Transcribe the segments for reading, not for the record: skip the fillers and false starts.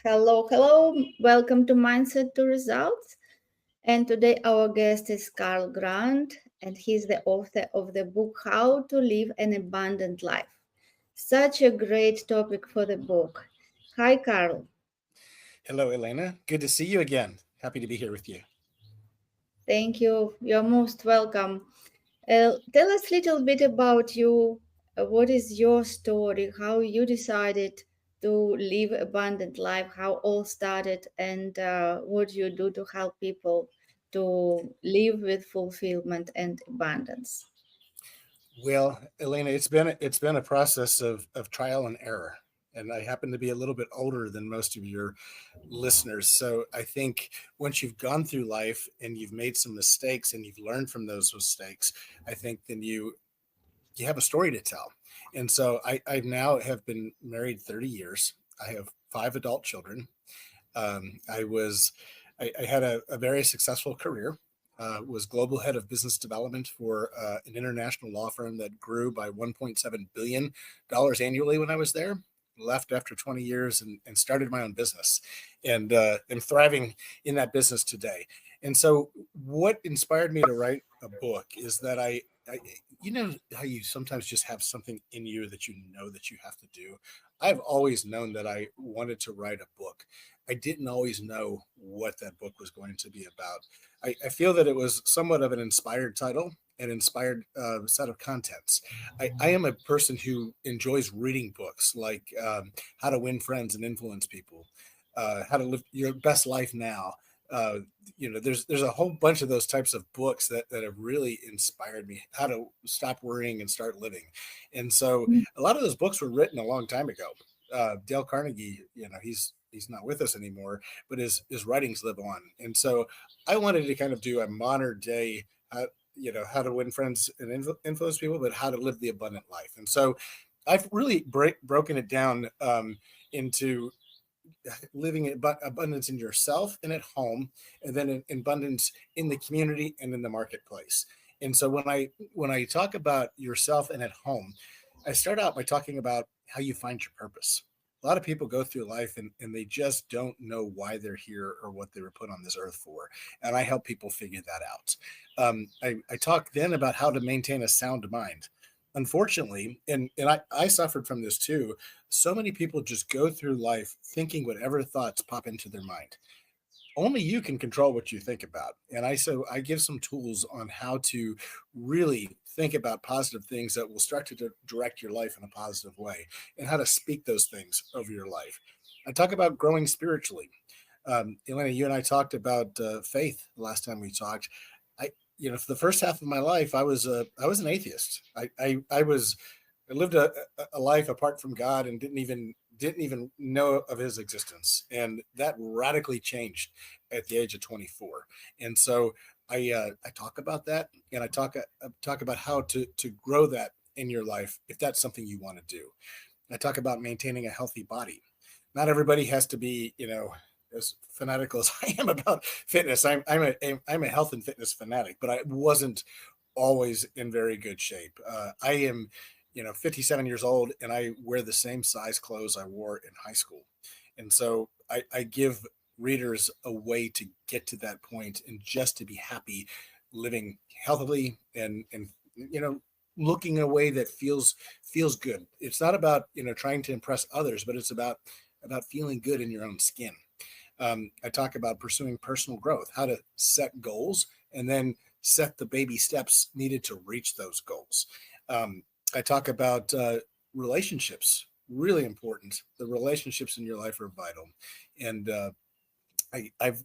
Hello, hello. Welcome to Mindset to Results. And today our guest is Carl Grant, and he's the author of the book How to Live an Abundant Life. Such a great topic for the book. Hi, Carl. Hello, Elena. Good to see you again. Happy to be here with you. Thank you. You're most welcome. Tell us a little bit about you. What is your story? How you decided to live abundant life? How all started, and what you do to help people to live with fulfillment and abundance? Well, Elena, it's been a process of trial and error, and I happen to be a little bit older than most of your listeners. So I think once you've gone through life and you've made some mistakes and you've learned from those mistakes, I think then you have a story to tell. And so I now have been married 30 years. I have five adult children. I had a very successful career. Was global head of business development for an international law firm that grew by $1.7 billion annually when I was there. Left after 20 years and started my own business, and am thriving in that business today. And so, what inspired me to write a book is that I, you know, how you sometimes just have something in you that you know that you have to do. I've always known that I wanted to write a book. I didn't always know what that book was going to be about. I feel that it was somewhat of an inspired title, an inspired set of contents. I am a person who enjoys reading books like How to Win Friends and Influence People, How to Live Your Best Life Now. Uh, there's a whole bunch of those types of books that have really inspired me. How to Stop Worrying and Start Living, and so a lot of those books were written a long time ago. Dale Carnegie, he's not with us anymore, but his writings live on. And so I wanted to kind of do a modern day, how to win friends and influence people, but how to live the abundant life. And so I've really broken it down into living abundance in yourself and at home, and then in abundance in the community and in the marketplace. And so when I talk about yourself and at home, I start out by talking about how you find your purpose. A lot of people go through life and they just don't know why they're here or what they were put on this earth for. And I help people figure that out. I talk then about how to maintain a sound mind. Unfortunately, and I suffered from this too, so many people just go through life thinking whatever thoughts pop into their mind. Only you can control what you think about. And I give some tools on how to really think about positive things that will start to direct your life in a positive way, and how to speak those things over your life. I talk about growing spiritually. Elena, you and I talked about faith the last time we talked. For the first half of my life, I was an atheist. I lived a life apart from God and didn't even know of his existence, and that radically changed at the age of 24. And so I talk about that, and I talk about how to grow that in your life if that's something you want to do. I talk about maintaining a healthy body. Not everybody has to be, as fanatical as I am about fitness. I'm a health and fitness fanatic, but I wasn't always in very good shape. I am, 57 years old, and I wear the same size clothes I wore in high school. And so I give readers a way to get to that point and just to be happy living healthily and looking in a way that feels good. It's not about trying to impress others, but it's about feeling good in your own skin. I talk about pursuing personal growth, how to set goals, and then set the baby steps needed to reach those goals. I talk about relationships, really important. The relationships in your life are vital, and I've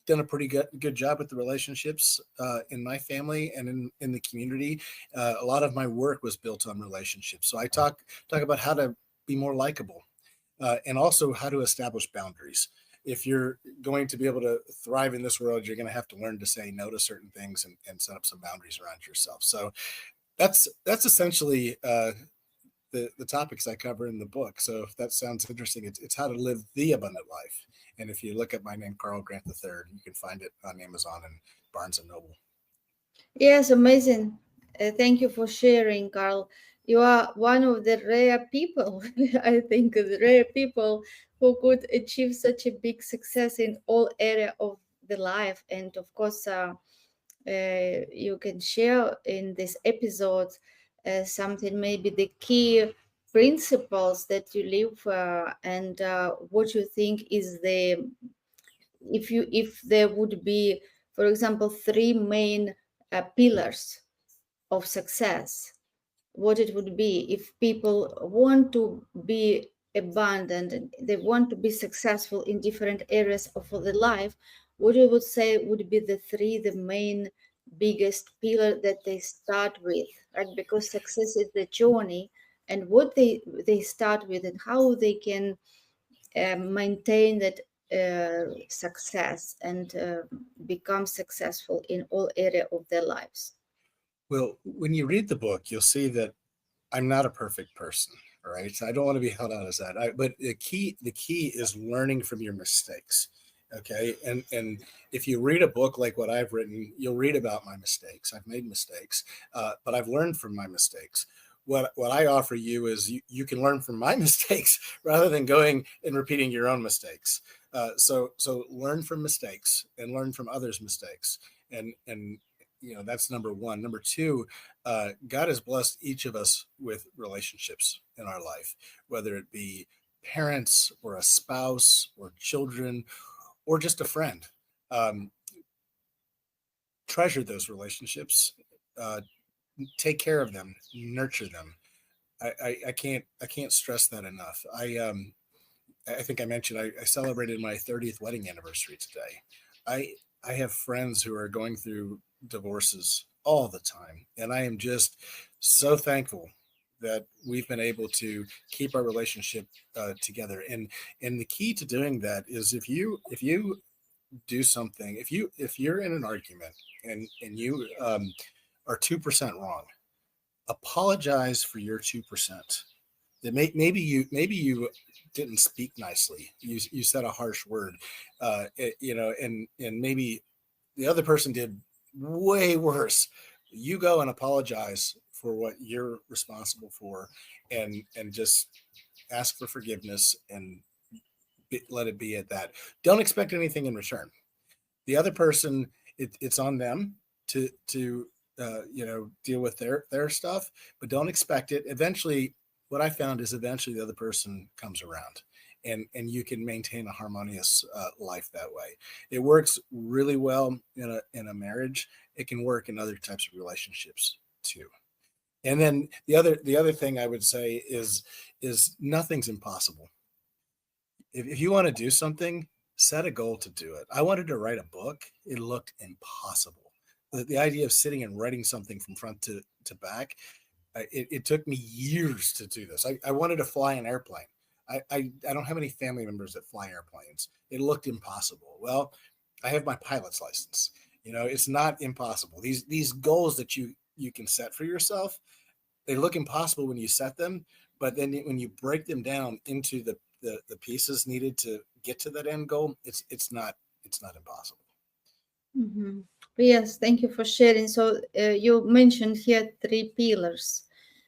done a pretty good job with the relationships in my family and in the community. A lot of my work was built on relationships, so I talk about how to be more likable, and also how to establish boundaries. If you're going to be able to thrive in this world, you're going to have to learn to say no to certain things and set up some boundaries around yourself. So that's essentially the topics I cover in the book. So if that sounds interesting, it's how to live the abundant life. And if you look at my name, Carl Grant III, you can find it on Amazon and Barnes and Noble. Yes, amazing. Thank you for sharing, Carl. You are one of the rare people, I think, the rare people who could achieve such a big success in all area of the life. And of course, you can share in this episode something, maybe the key principles that you live and what you think is the, if there would be, for example, three main pillars of success, what it would be if people want to be abundant and they want to be successful in different areas of the life, what you would say would be the three, the main biggest pillar that they start with, right? Because success is the journey, and what they start with and how they can maintain that success and become successful in all area of their lives. Well, when you read the book, you'll see that I'm not a perfect person. All right. So I don't want to be held out as that. But the key is learning from your mistakes. Okay. And if you read a book like what I've written, you'll read about my mistakes. I've made mistakes, but I've learned from my mistakes. What I offer you is you can learn from my mistakes rather than going and repeating your own mistakes. So learn from mistakes and learn from others' mistakes. And that's number one. Number two, God has blessed each of us with relationships in our life, whether it be parents or a spouse or children or just a friend. Um, Treasure those relationships, uh, take care of them, nurture them. I can't stress that enough. I think I mentioned I celebrated my 30th wedding anniversary today. I I have friends who are going through divorces all the time, and I am just so thankful that we've been able to keep our relationship together. And the key to doing that is if you do something, if you're in an argument and you are 2% wrong, apologize for your 2%. That maybe you didn't speak nicely. You said a harsh word, and maybe the other person did way worse. You go and apologize for what you're responsible for, and just ask for forgiveness and let it be at that. Don't expect anything in return. The other person, it's on them to deal with their stuff, but don't expect it. Eventually, what I found is eventually the other person comes around, and you can maintain a harmonious life that way. It works really well in a marriage. It can work in other types of relationships too. And then the other thing I would say is nothing's impossible. If you want to do something, set a goal to do it. I wanted to write a book. It looked impossible. The idea of sitting and writing something from front to back, it took me years to do this. I wanted to fly an airplane. I don't have any family members that fly airplanes. It looked impossible. Well, I have my pilot's license. It's not impossible. These goals that you can set for yourself, they look impossible when you set them, but then when you break them down into the pieces needed to get to that end goal, it's not impossible. Mhm. Yes, thank you for sharing. So you mentioned here three pillars.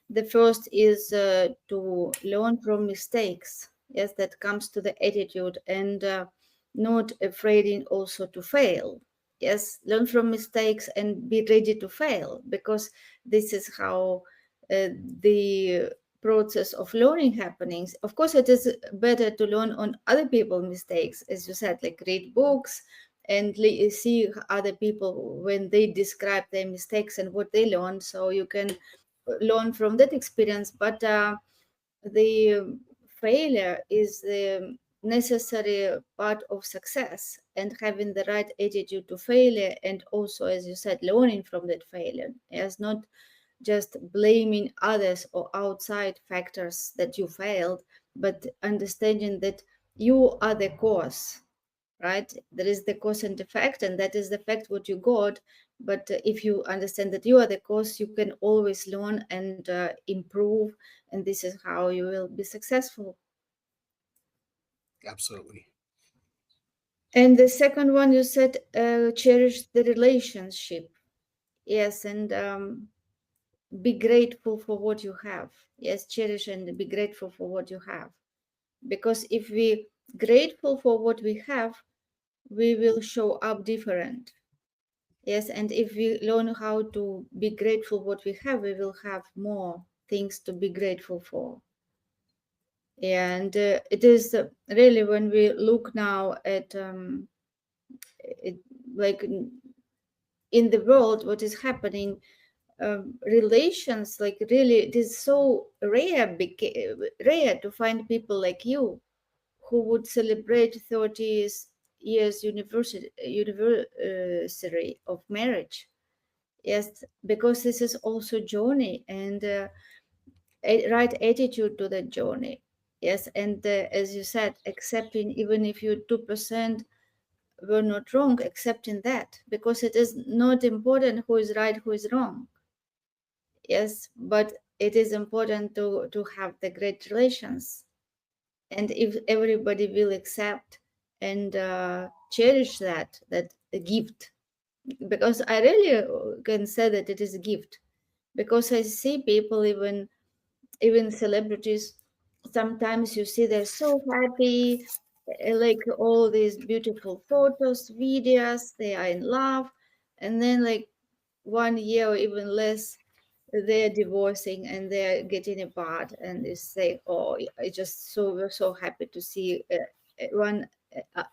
The first is to learn from mistakes. Yes, that comes to the attitude and not afraid in also to fail. Yes, learn from mistakes and be ready to fail, because this is how the process of learning happenings. Of course, it is better to learn on other people's mistakes, as you said, like read books and see other people when they describe their mistakes and what they learned, so you can learn from that experience. But the failure is the necessary part of success, and having the right attitude to failure, and also, as you said, learning from that failure, as not just blaming others or outside factors that you failed, but understanding that you are the cause, right? There is the cause and effect, and that is the fact what you got. But if you understand that you are the cause, you can always learn and improve, and this is how you will be successful. Absolutely. And the second one, you said cherish the relationship. Yes, and be grateful for what you have. Yes, cherish and be grateful for what you have. Because if we grateful for what we have, we will show up different. Yes, and if we learn how to be grateful what we have, we will have more things to be grateful for. And it is really, when we look now at it, like in the world, what is happening, relations, like really, it is so rare, rare to find people like you who would celebrate 30 years anniversary of marriage. Yes, because this is also journey, and right attitude to the journey. Yes, and as you said, accepting, even if you 2% were not wrong, accepting that, because it is not important who is right, who is wrong. Yes, but it is important to have the great relations. And if everybody will accept and cherish that gift, because I really can say that it is a gift, because I see people, even celebrities, sometimes you see they're so happy, like all these beautiful photos, videos, they are in love, and then like 1 year or even less, they're divorcing and they're getting apart, and they say, oh, I just so we're so happy to see one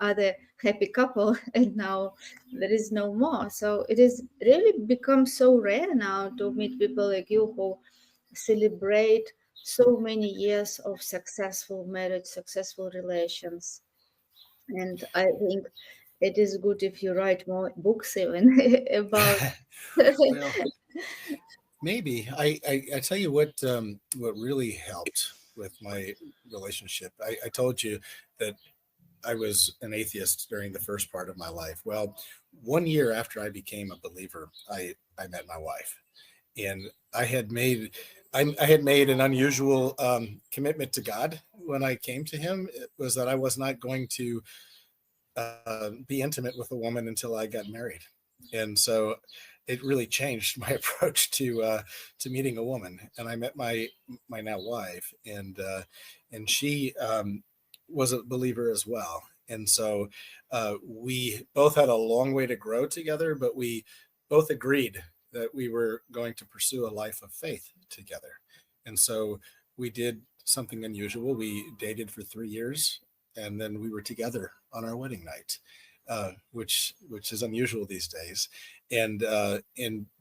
other happy couple and now there is no more. So it is really become so rare now to meet people like you who celebrate so many years of successful marriage, successful relations. And I think it is good if you write more books even about Well, maybe I tell you what really helped with my relationship. I told you that I was an atheist during the first part of my life. Well, 1 year after I became a believer, I met my wife, and I had made an unusual commitment to God when I came to Him. It was that I was not going to be intimate with a woman until I got married, and so it really changed my approach to meeting a woman. And I met my now wife, and she was a believer as well. And so we both had a long way to grow together, but we both agreed that we were going to pursue a life of faith together. And so we did something unusual. We dated for 3 years, and then we were together on our wedding night, which is unusual these days. And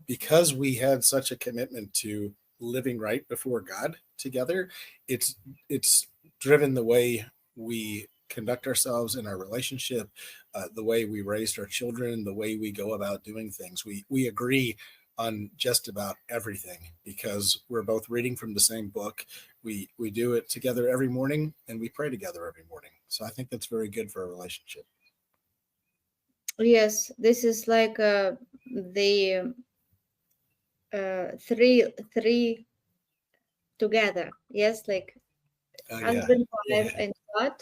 because we had such a commitment to living right before God together, it's it's driven the way we conduct ourselves in our relationship, the way we raised our children, the way we go about doing things. We agree on just about everything because we're both reading from the same book. We do it together every morning, and we pray together every morning. So I think that's very good for a relationship. yes, this is like the three together. Yes, like Yeah, husband, wife, yeah, and God.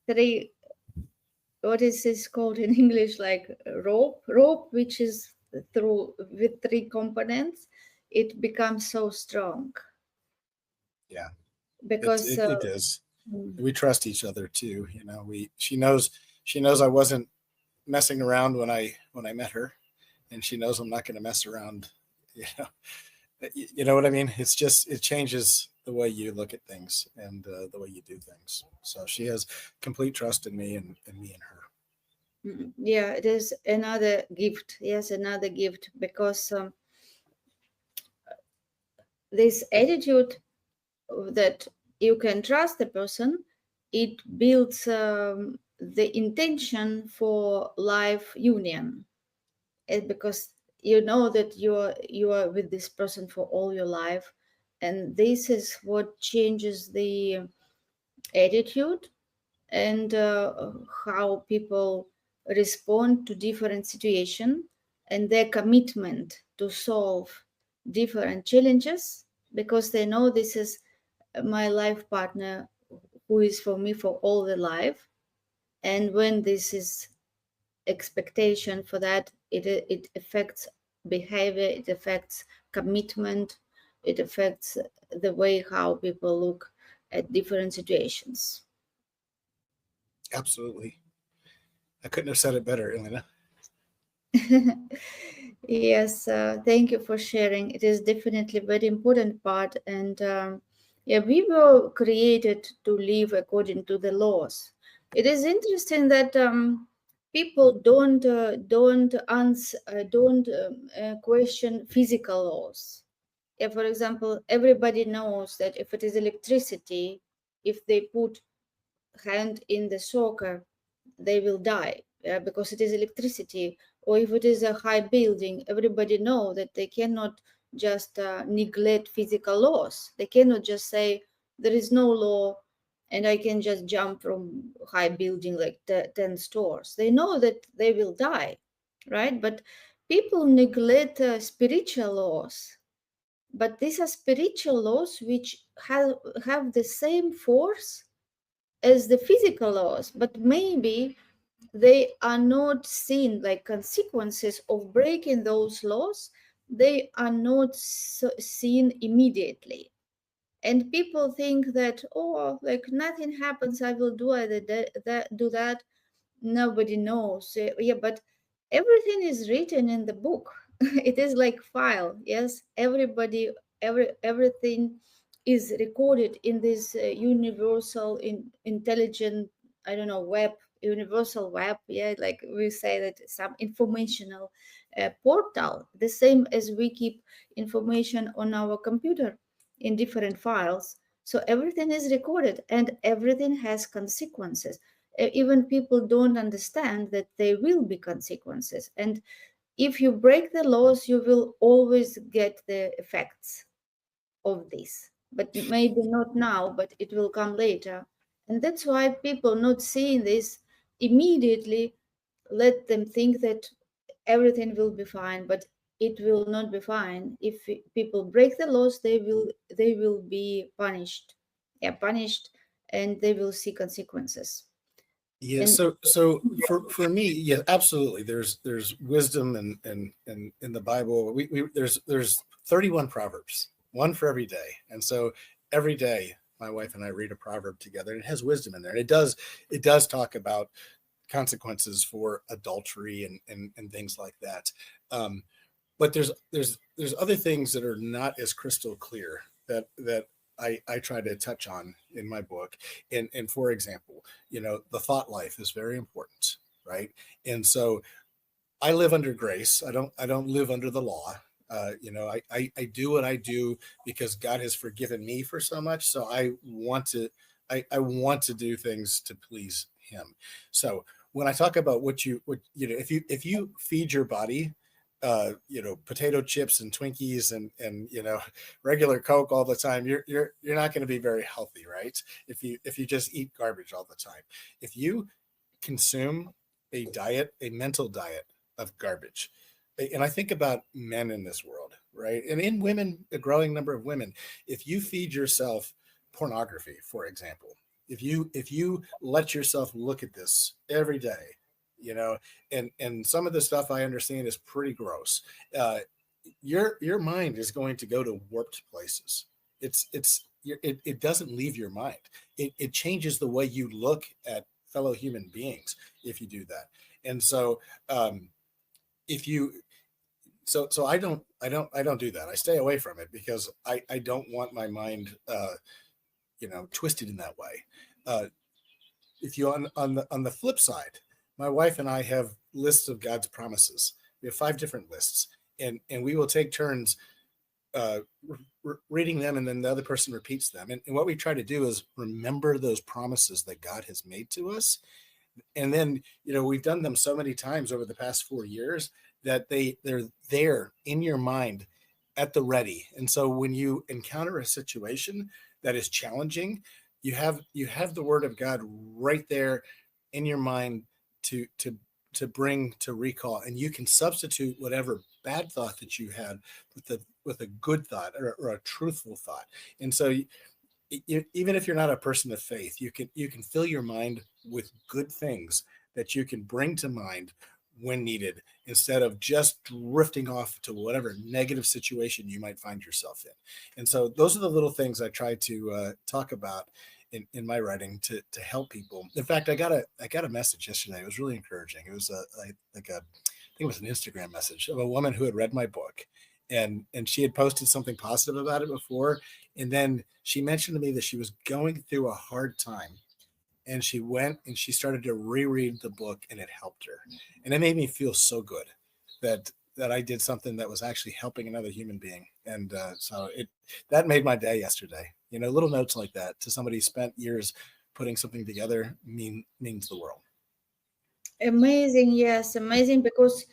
Three. What is this called in English? Like rope, which is through with three components. It becomes so strong yeah. because It is. mm, We trust each other too. You know, we she knows I wasn't messing around when I met her, and she knows I'm not going to mess around. You know, you know what I mean. It's just it changes the way you look at things and the way you do things. So she has complete trust in me and me and her. yeah, it is another gift. Yes, another gift because this attitude that you can trust the person, it builds the intention for life union. Because you know that you are with this person for all your life, and this is what changes the attitude and how people respond to different situation, and their commitment to solve different challenges, because they know this is my life partner who is for me for all the life. And when this is expectation for that, it affects behavior, it affects commitment, it affects the way how people look at different situations. Absolutely. I couldn't have said it better, Elena. Yes, thank you for sharing. It is definitely very important part, and yeah, we were created to live according to the laws. It is interesting that people don't question physical laws. Yeah, for example, everybody knows that if it is electricity, if they put hand in the socket, they will die, because it is electricity. Or if it is a high building, everybody know that they cannot just neglect physical laws. They cannot just say there is no law and I can just jump from high building like 10 stores. They know that they will die, right? But people neglect spiritual laws, but these are spiritual laws which have the same force as the physical laws, but maybe they are not seen like consequences of breaking those laws. They are not seen immediately. And people think that, oh, like nothing happens, I will do that, nobody knows. Yeah, but everything is written in the book. It is like file. Yes, everything is recorded in this universal intelligent, I don't know, web, universal web. Yeah, like we say that some informational portal, the same as we keep information on our computer in different files. So everything is recorded and everything has consequences. Even people don't understand that there will be consequences, and if you break the laws you will always get the effects of this, but maybe not now, but it will come later. And that's why people not seeing this immediately let them think that everything will be fine, but it will not be fine. If people break the laws, they will be punished. Yeah, punished, and they will see consequences. Yeah, And so for me, yeah, absolutely. There's wisdom and in the Bible. We there's 31 proverbs, one for every day, and so every day my wife and I read a proverb together, and it has wisdom in there. And it does talk about consequences for adultery and things like that. Um, but there's other things that are not as crystal clear that I try to touch on in my book. And for example, the thought life is very important, right? And so I live under grace. I don't live under the law. I do what I do because God has forgiven me for so much. So I want to do things to please Him. So when I talk about if you feed your body, potato chips and Twinkies and regular Coke all the time, you're not going to be very healthy, right? If you just eat garbage all the time, if you consume a mental diet of garbage. And I think about men in this world, right? And in women, a growing number of women. If you feed yourself pornography, for example, if you let yourself look at this every day, and some of the stuff I understand is pretty gross. Uh, your mind is going to go to warped places. It doesn't leave your mind. It changes the way you look at fellow human beings if you do that. And so if you so I don't do that. I stay away from it because I don't want my mind twisted in that way. Uh, if you on the flip side, my wife and I have lists of God's promises. We have 5 different lists, and we will take turns uh, reading them, and then the other person repeats them. And what we try to do is remember those promises that God has made to us. And then we've done them so many times over the past 4 years that they're there in your mind at the ready. And so when you encounter a situation that is challenging, you have the word of God right there in your mind to bring to recall, and you can substitute whatever bad thought that you had with a good thought, or a truthful thought. And so even if you're not a person of faith, you can fill your mind with good things that you can bring to mind when needed, instead of just drifting off to whatever negative situation you might find yourself in. And so those are the little things I try to talk about in my writing to help people. In fact, I got a message yesterday. It was really encouraging. It was I think it was an Instagram message of a woman who had read my book, and she had posted something positive about it before, and then she mentioned to me that she was going through a hard time, and she went and she started to reread the book, and it helped her, and it made me feel so good that I did something that was actually helping another human being. And so it that made my day yesterday. Little notes like that to somebody who spent years putting something together means the world. Amazing, yes, amazing, because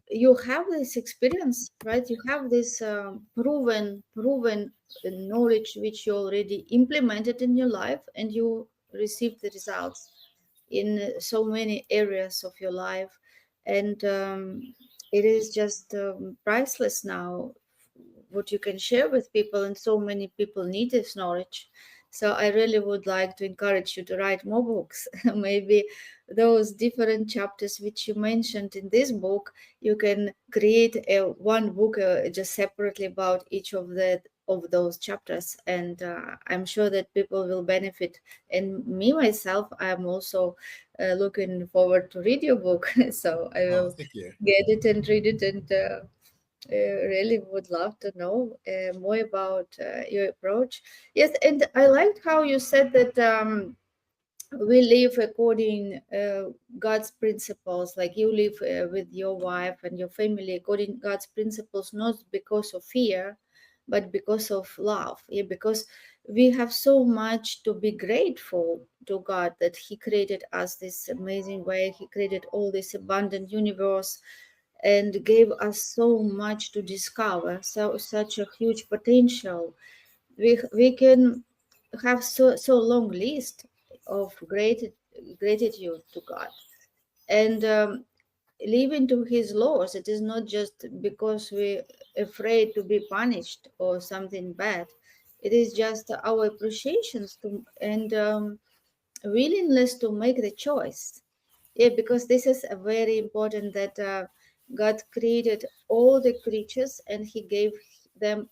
you have this experience, right? You have this proven knowledge which you already implemented in your life, and you received the results in so many areas of your life. And it is just priceless now what you can share with people, and so many people need this knowledge. So I really would like to encourage you to write more books. Maybe those different chapters which you mentioned in this book, you can create a one book just separately about each of those chapters, and I'm sure that people will benefit. And me myself, I'm also looking forward to read your book. So I Oh, will thank you. get it and read it, and really would love to know more about your approach. Yes, and I liked how you said that we live according God's principles. Like you live with your wife and your family according God's principles, not because of fear, but because of love. Yeah, because we have so much to be grateful to God that He created us this amazing way. He created all this abundant universe and gave us so much to discover, so such a huge potential. We can have so long list of gratitude to God, and live into His laws. It is not just because we're afraid to be punished or something bad. It is just our appreciations to, and willingness to make the choice. Yeah, because this is a very important that God created all the creatures and He gave them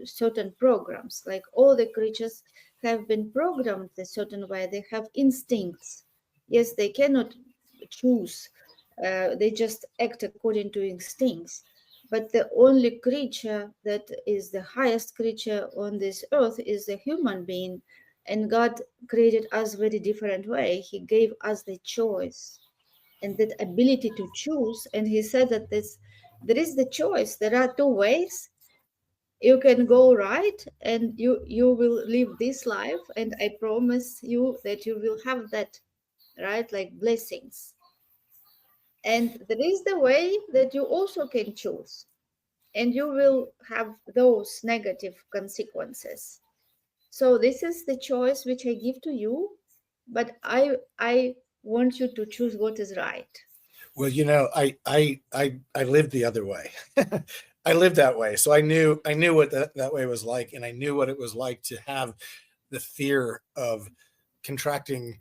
certain programs. Like all the creatures have been programmed a certain way. They have instincts. Yes, they cannot choose. They just act according to instincts. But the only creature that is the highest creature on this earth is the human being, and God created us very different way. He gave us the choice and that ability to choose, and He said that there is the choice. There are two ways. You can go right, and you will live this life, and I promise you that you will have that, right, like blessings. And there is the way that you also can choose, and you will have those negative consequences. So this is the choice which I give to you, but I want you to choose what is right. Well, I lived the other way. I lived that way, so I knew what that way was like, and I knew what it was like to have the fear of contracting,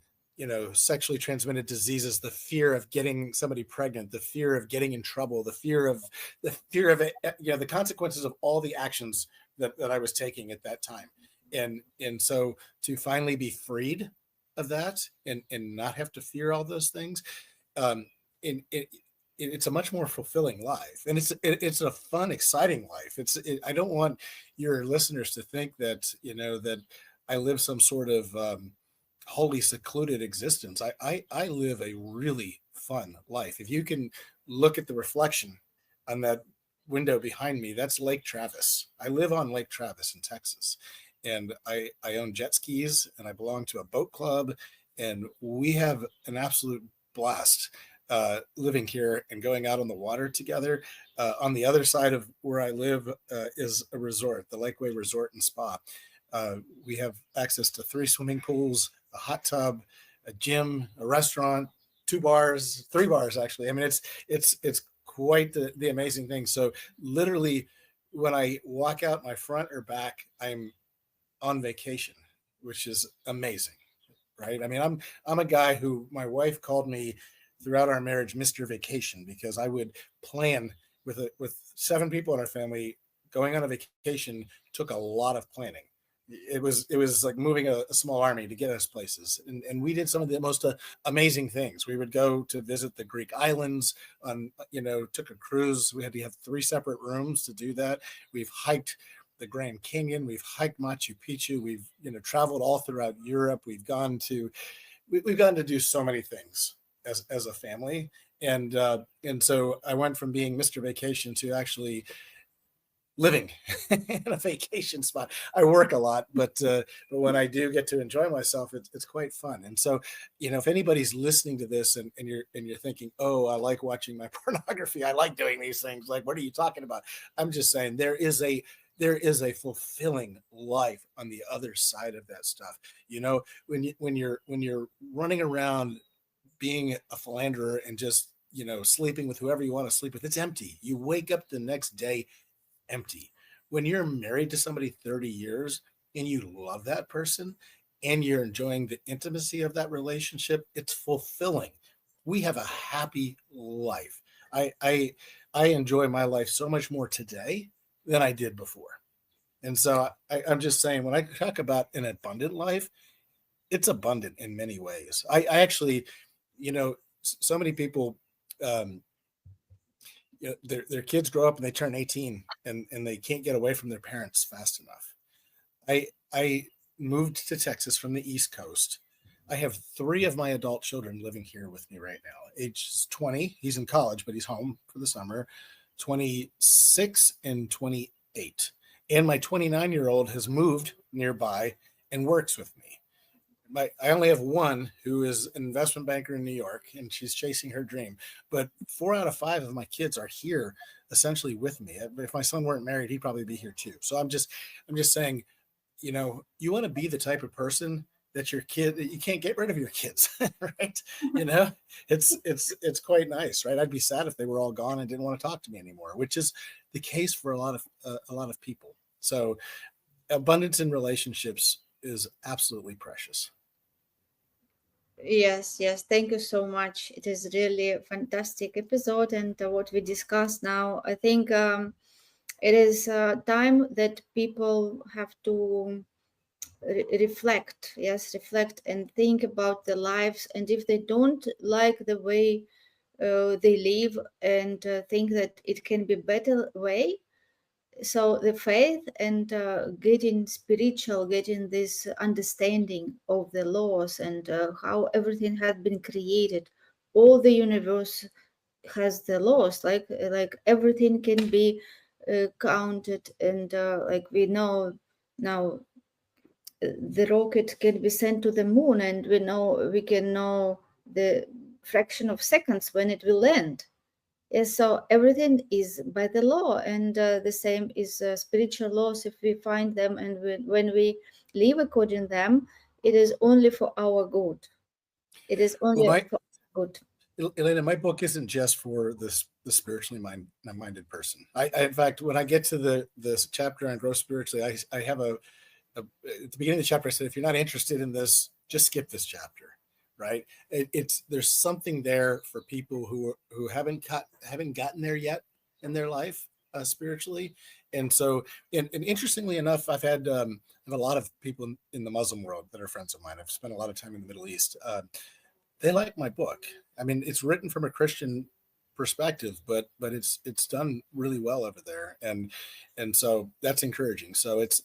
sexually transmitted diseases, the fear of getting somebody pregnant, the fear of getting in trouble, the fear of it, the consequences of all the actions that I was taking at that time, and so to finally be freed of that and not have to fear all those things, um, it's a much more fulfilling life, and it's a fun, exciting life. I don't want your listeners to think that that I live some sort of wholly secluded existence. I live a really fun life. If you can look at the reflection on that window behind me, that's Lake Travis. I live on Lake Travis in Texas, and I own jet skis, and I belong to a boat club, and we have an absolute blast living here and going out on the water together. On the other side of where I live is a resort, the Lakeway Resort and Spa. We have access to 3 swimming pools, a hot tub, a gym, a restaurant, 2 bars, 3 bars actually. I mean, it's quite the amazing thing. So literally, when I walk out my front or back, I'm on vacation, which is amazing, right? I mean, I'm a guy who my wife called me throughout our marriage Mr. Vacation, because I would plan with 7 people in our family. Going on a vacation took a lot of planning. It was like moving a small army to get us places, and we did some of the most amazing things. We would go to visit the Greek islands on, took a cruise. We had to have 3 separate rooms to do that. We've hiked the Grand Canyon. We've hiked Machu Picchu. We've traveled all throughout Europe. We've gotten to do so many things as a family, and so I went from being Mr. Vacation to actually living in a vacation spot. I work a lot, but when I do get to enjoy myself, it's quite fun. And so, if anybody's listening to this and you're thinking, oh, I like watching my pornography, I like doing these things. Like, what are you talking about? I'm just saying there is a fulfilling life on the other side of that stuff. When you're running around being a philanderer and just sleeping with whoever you want to sleep with, it's empty. You wake up the next day empty. When you're married to somebody 30 years and you love that person and you're enjoying the intimacy of that relationship, it's fulfilling. We have a happy life. I enjoy my life so much more today than I did before. And so I'm just saying, when I talk about an abundant life, it's abundant in many ways. I actually, so many people, um, their kids grow up and they turn 18 and they can't get away from their parents fast enough. I moved to Texas from the East Coast. I have 3 of my adult children living here with me right now. Age 20, he's in college, but he's home for the summer. 26 and 28. And my 29-year-old has moved nearby and works with me. I only have one who is an investment banker in New York, and she's chasing her dream. But 4 out of 5 of my kids are here, essentially with me. If my son weren't married, he'd probably be here too. So I'm just saying, you want to be the type of person that you can't get rid of your kids, right? You know, it's quite nice, right? I'd be sad if they were all gone and didn't want to talk to me anymore, which is the case for a lot of people. So abundance in relationships is absolutely precious. Yes, yes. Thank you so much. It is really a fantastic episode, and what we discuss now, I think it is time that people have to reflect. Yes, reflect and think about their lives, and if they don't like the way they live, and think that it can be better way, so the faith and getting spiritual, getting this understanding of the laws and how everything had been created, all the universe has the laws, like everything can be counted, and like we know now, the rocket can be sent to the moon, and we can know the fraction of seconds when it will land. Yes, so everything is by the law, and the same is spiritual laws. If we find them and when we live according to them, it is only for our good. It is Well, only my for good. Elena, my book isn't just for the spiritually minded person. In fact, when I get to this chapter on grow spiritually, I have at the beginning of the chapter, I said, if you're not interested in this, just skip this chapter, right? There's something there for people who haven't gotten there yet in their life spiritually. And so, and interestingly enough, I have a lot of people in the Muslim world that are friends of mine. I've spent a lot of time in the Middle East. They like my book. I mean, it's written from a Christian perspective, but it's done really well over there, and so that's encouraging. So it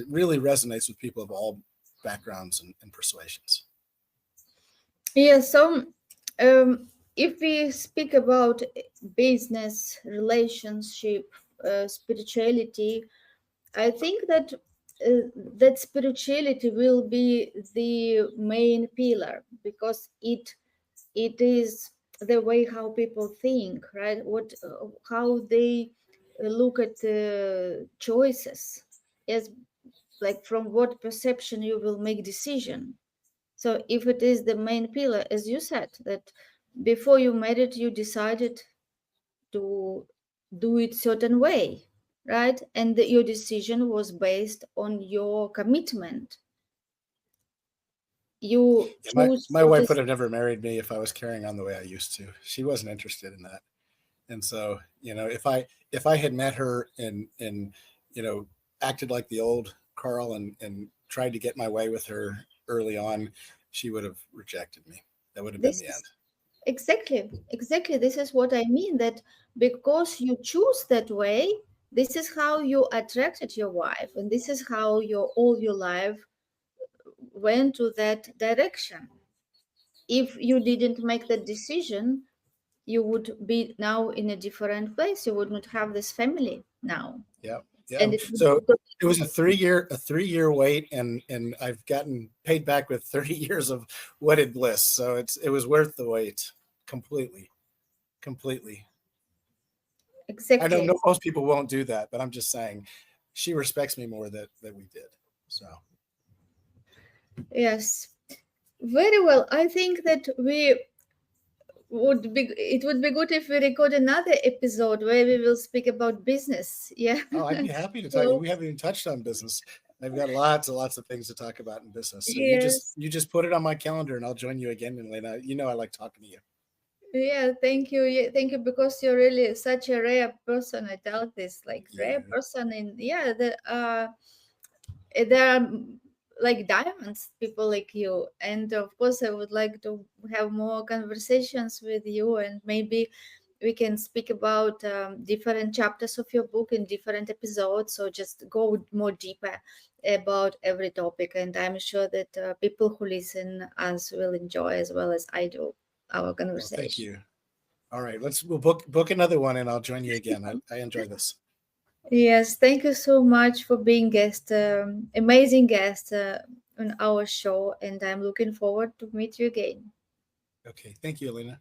really resonates with people of all backgrounds and persuasions. Yeah, so if we speak about business, relationship, spirituality, I think that that spirituality will be the main pillar, because it is the way how people think, right? What how they look at choices. Yes, like from what perception you will make decision. So if it is the main pillar, as you said, that before you made it, you decided to do it certain way, right? And your decision was based on your commitment. you Yeah, my choose my what wife is. would have never married me if I was carrying on the way I used to. She wasn't interested in that. And so, if I had met her and you know acted like the old Carl and tried to get my way with her early on, she would have rejected me. That would have been This the end. is exactly this is what I mean, that because you choose that way, this is how you attracted your wife, and this is how your all your life went to that direction. If you didn't make that decision, you would be now in a different place. You would not have this family now, Yeah, yeah. and it would So be it was a 3-year wait, and I've gotten paid back with 30 years of wedded bliss. So it was worth the wait, completely, completely. I know exactly. most people won't do that, but I'm just saying, she respects me more that we did. So Yes, very well. I think that it would be good if we record another episode where we will speak about business. Yeah. oh, I'd be happy to talk. So We haven't even touched on business. I've got lots and lots of things to talk about in business. So you just yes. you just put it on my calendar, and I'll join you again. And Lena, I like talking to you. Yeah, thank you. Yeah, thank you, because you're really such a rare person. I tell this, like, Thank rare you. person in, yeah, there are like diamonds, people like you. And of course, I would like to have more conversations with you, and maybe we can speak about different chapters of your book in different episodes, so just go more deeper about every topic. And I'm sure that people who listen us will enjoy as well as I do our Well, thank conversation. you. All right, we'll book another one, and I'll join you again. I enjoy this. Yes, thank you so much for being guest, amazing guest on our show, and I'm looking forward to meet you again. Okay, thank you, Elena.